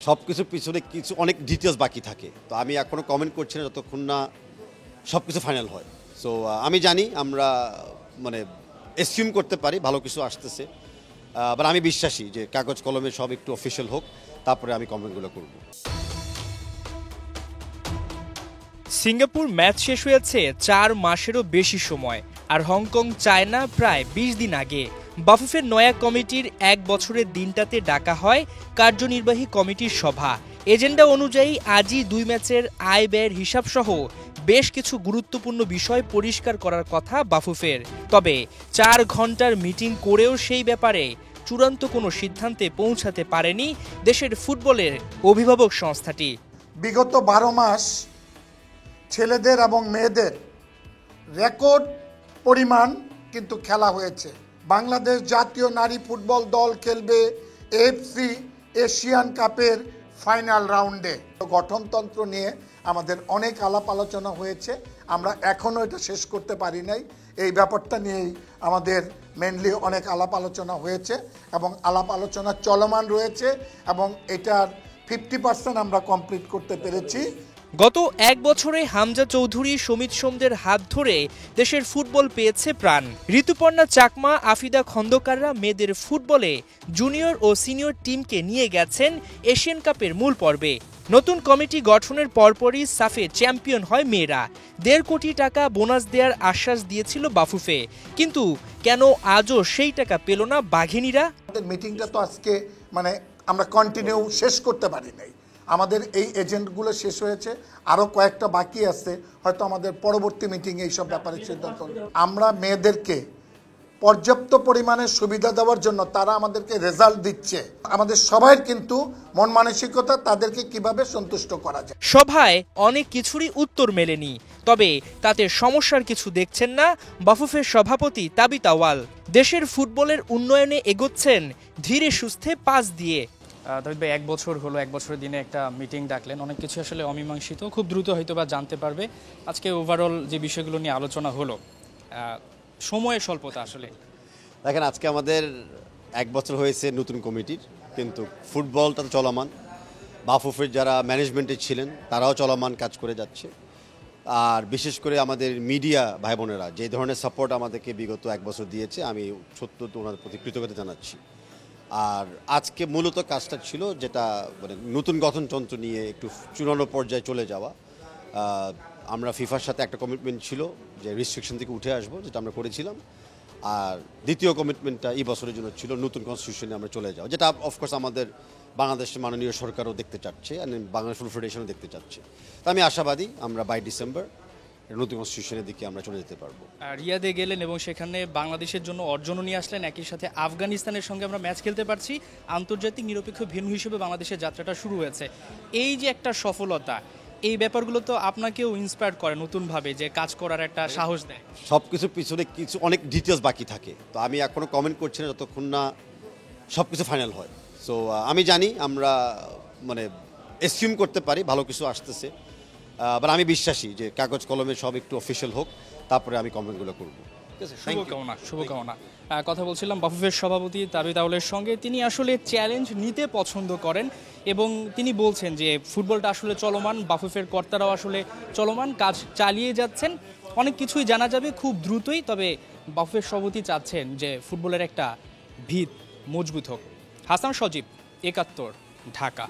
সবকিছুর পিছনে কিছু অনেক ডিটেলস বাকি থাকে, তো আমি এখনো কমেন্ট করছি না যতক্ষণ না সবকিছু ফাইনাল হয়। সো আমি জানি আমরা মানে এসিউম করতে পারি ভালো কিছু আসতেছে, বাট আমি বিশ্বাসী যে কাগজ কলমে সব একটু অফিসিয়াল হোক, তারপরে আমি কমেন্টগুলো করব। সিঙ্গাপুর ম্যাচ শেষ হয়েছে 4 মাসেরও বেশি সময়, আর হংকং চায়না প্রায় 20 দিন আগে। বাফুফের নয়া কমিটির 1 বছরের দিনটাতে ডাকা হয় কার্যনির্বাহী কমিটির সভা। এজেন্ডা অনুযায়ী আজই 2 ম্যাচের আয় ব্যয়ের হিসাব সহ বেশ কিছু গুরুত্বপূর্ণ বিষয় পরিষ্কার করার কথা বাফুফের। তবে 4 ঘন্টার মিটিং করেও সেই ব্যাপারে চূড়ান্ত কোনো সিদ্ধান্তে পৌঁছাতে পারেনি দেশের ফুটবলের অভিভাবক সংস্থাটি। বিগত 12 মাস ছেলেদের এবং মেয়েদের রেকর্ড পরিমাণ কিন্তু খেলা হয়েছে। বাংলাদেশ জাতীয় নারী ফুটবল দল খেলবে এএফসি এশিয়ান কাপের ফাইনাল রাউন্ডে। গঠনতন্ত্র নিয়ে আমাদের অনেক আলাপ আলোচনা হয়েছে, আমরা এখনও এটা শেষ করতে পারি নাই। এই ব্যাপারটা নিয়েই আমাদের মেনলি অনেক আলাপ আলোচনা হয়েছে এবং আলাপ আলোচনা চলমান রয়েছে এবং এটার 50% আমরা কমপ্লিট করতে পেরেছি। গত 1 বছরে হামজা চৌধুরী, সমিত সোমদের হাত ধরে দেশের ফুটবল পেয়েছে প্রাণ। ঋতুপর্ণা চাকমা, আফিদা খন্দকাররা মেয়েদের ফুটবলে জুনিয়র ও সিনিয়র টিমকে নিয়ে গেছেন এশিয়ান কাপের মূল পর্বে। নতুন কমিটি গঠনের পরপরই সাফে চ্যাম্পিয়ন হয় মেয়েরা। 1.5 কোটি টাকা বোনাস দেওয়ার আশ্বাস দিয়েছিল বাফুফে, কিন্তু কেন আজও সেই টাকা পেল না বাঘিনীরা? মিটিংটা তো আজকে আমরা কন্টিনিউ শেষ করতে পারি নাই। আমাদের এই এজেন্টগুলো শেষ হয়েছে, আরও কয়েকটা বাকি আছে, হয়তো আমাদের পরবর্তী মিটিংয়ে এইসব ব্যাপারে সিদ্ধান্ত হবে। আমরা মেয়েদেরকে পর্যাপ্ত পরিমাণে সুবিধা দেওয়ার জন্য তারা আমাদেরকে রেজাল্ট দিচ্ছে। আমাদের সবাই কিন্তু মন মানসিকতা তাদেরকে কিভাবে সন্তুষ্ট করা যায়। সভায় অনেক কিছুরই উত্তর মেলেনি, তবে তাতে সমস্যার কিছু দেখছেন না বাফুফের সভাপতি তাবিত আউয়াল। দেশের ফুটবলের উন্নয়নে এগোচ্ছেন ধীরে সুস্থে পাস দিয়ে। তবে ভাই 1 বছর হলো, 1 বছরের দিনে একটা মিটিং ডাকলেন, অনেক কিছু আসলে অমীমাংসিত, খুব দ্রুত হয়তো বা জানতে পারবে। আজকে ওভারঅল যে বিষয়গুলো নিয়ে আলোচনা হলো, সময়ের স্বল্পতা আসলে দেখেন, আজকে আমাদের 1 বছর হয়েছে নতুন কমিটির, কিন্তু ফুটবলটা তো চলমান। বাফুফের যারা ম্যানেজমেন্টে ছিলেন তারাও চলমান কাজ করে যাচ্ছে। আর বিশেষ করে আমাদের মিডিয়া ভাই বোনেরা যে ধরনের সাপোর্ট আমাদেরকে বিগত 1 বছর দিয়েছে, আমি সত্য ওনাদের প্রতি কৃতজ্ঞতা জানাচ্ছি। আর আজকে মূলত কাজটা ছিল যেটা নতুন গঠনতন্ত্র নিয়ে একটু চূড়ান্ত পর্যায়ে চলে যাওয়া। আমরা ফিফার সাথে একটা কমিটমেন্ট ছিল যে রেস্ট্রিকশন থেকে উঠে আসবো, যেটা আমরা করেছিলাম। আর দ্বিতীয় কমিটমেন্টটা এই বছরের জন্য ছিল নতুন কনস্টিটিউশনে আমরা চলে যাওয়া, যেটা অফকোর্স আমাদের বাংলাদেশের মাননীয় সরকারও দেখতে চাচ্ছে, বাংলাদেশ ফুটবল ফেডারেশনও দেখতে চাচ্ছে। তো আমি আশাবাদী আমরা বাই ডিসেম্বর নতুন কনস্টিটিউশনের দিকে আমরা চলে যেতে পারবো। রিয়াদে গেলেন এবং সেখানে বাংলাদেশের জন্য অর্জনও নিয়ে আসলেন, একই সাথে আফগানিস্তানের সঙ্গে আমরা ম্যাচ খেলতে পারছি। আন্তর্জাতিক নিরপেক্ষ ভেন্যু হিসেবে বাংলাদেশের যাত্রাটা শুরু হয়েছে। এই যে একটা সফলতা, এই ব্যাপারগুলো তো আপনাকেও ইন্সপায়ার করে নতুনভাবে, যে কাজ করার একটা সাহস দেয়। সব কিছুর পিছনে কিছু অনেক ডিটেলস বাকি থাকে, তো আমি এখনো কমেন্ট করছি না যতক্ষণ না সব কিছু ফাইনাল হয়। সো আমি জানি আমরা এসিউম করতে পারি ভালো কিছু আসতেছে, বাট আমি বিশ্বাসী যে কাগজ কলমে সব একটু অফিসিয়াল হোক, তারপরে আমি কমেন্টগুলো করবো। শুভকামনা। কথা বলছিলাম বাফুফের সভাপতি তাবিত আউয়ালের সঙ্গে। তিনি আসলে চ্যালেঞ্জ নিতে পছন্দ করেন এবং তিনি বলছেন যে ফুটবলটা আসলে চলমান, বাফুফের কর্তারাও আসলে চলমান, কাজ চালিয়ে যাচ্ছেন। অনেক কিছুই জানা যাবে খুব দ্রুতই, তবে বাফুফের সভাপতি চাচ্ছেন যে ফুটবলের একটা ভিত মজবুত হোক। হাসান সজীব, 71, ঢাকা।